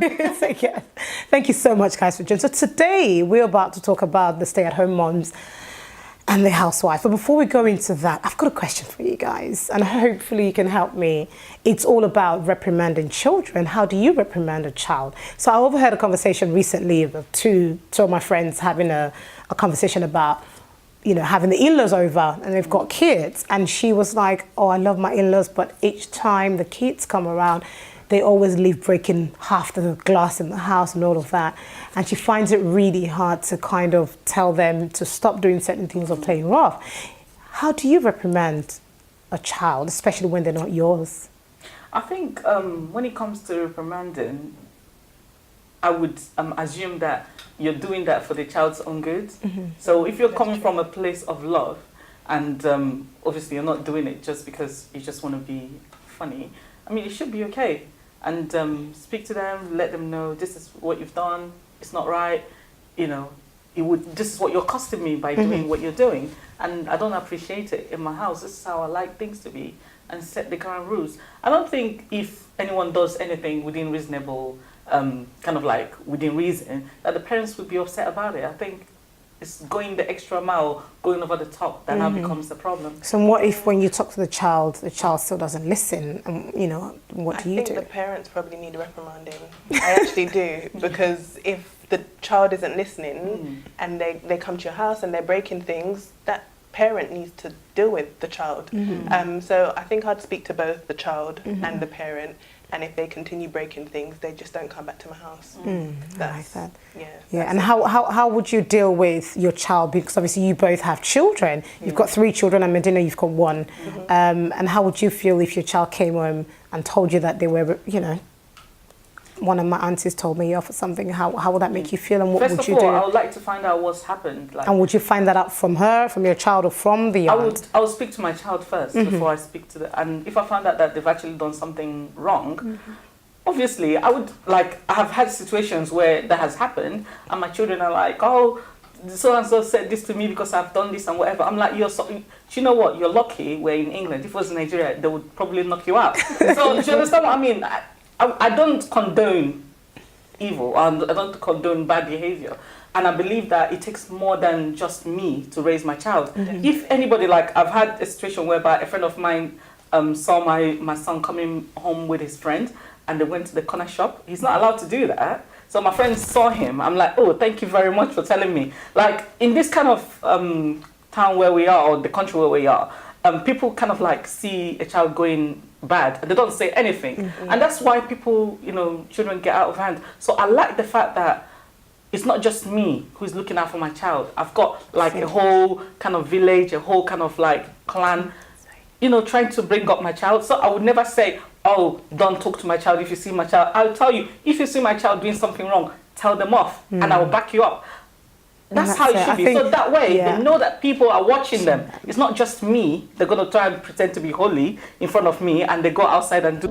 So, yeah. Thank you so much, guys, for joining. So today we're about to talk about the stay-at-home moms and the housewife. But before we go into that, I've got a question for you guys, and hopefully you can help me. It's all about reprimanding children. How do you reprimand a child? So I overheard a conversation recently of two of my friends having a conversation about, you know, having the in-laws over and they've got kids. And she was like, oh, I love my in-laws, but each time the kids come around, they always leave breaking half the glass in the house and all of that. And she finds it really hard to kind of tell them to stop doing certain things or playing rough. How do you reprimand a child, especially when they're not yours? I think when it comes to reprimanding, I would assume that you're doing that for the child's own good. Mm-hmm. So if you're coming from a place of love and obviously you're not doing it just because you just want to be funny, I mean, it should be okay. And speak to them, let them know this is what you've done, it's not right, you know, this is what you're costing me by doing what you're doing. And I don't appreciate it in my house. This is how I like things to be, and set the current rules. I don't think if anyone does anything within reasonable, kind of like within reason, that the parents would be upset about it. I think it's going the extra mile, going over the top, that now becomes the problem. So what if when you talk to the child still doesn't listen? And, you know, what do you do? I think the parents probably need reprimanding. I actually do, because if the child isn't listening and they come to your house and they're breaking things, that parent needs to deal with the child. So I think I'd speak to both the child and the parent. And if they continue breaking things, they just don't come back to my house. I like that. Yeah. And how would you deal with your child? Because obviously you both have children. You've got 3 children, and Medina, you've got 1. And how would you feel if your child came home and told you that they were, you know, one of my aunties told me off or something? How would that make you feel, and what would you do? First of all, I would like to find out what's happened. Like, and would you find that out from her, from your child, or from the aunt? I would speak to my child first before I speak to the... And if I found out that they've actually done something wrong, obviously, I would, like, I have had situations where that has happened, and my children are like, oh, so-and-so said this to me because I've done this and whatever. I'm like, do you know what? You're lucky we're in England. If it was in Nigeria, they would probably knock you out. So, do you understand what I mean? I don't condone evil, and I don't condone bad behavior. And I believe that it takes more than just me to raise my child. If anybody, like, I've had a situation whereby a friend of mine saw my son coming home with his friend, and they went to the corner shop. He's not allowed to do that. So my friend saw him. I'm like, oh, thank you very much for telling me. Like, in this kind of town where we are, or the country where we are, people kind of like see a child going bad and they don't say anything. And that's why people, you know, children get out of hand. So I like the fact that it's not just me who's looking out for my child. I've got like a whole kind of village, a whole kind of like clan, you know, trying to bring up my child. So I would never say, oh, don't talk to my child if you see my child. I'll tell you, if you see my child doing something wrong, tell them off and I will back you up. That's how it should be. So that way, they know that people are watching them. It's not just me. They're going to try and pretend to be holy in front of me, and they go outside and do...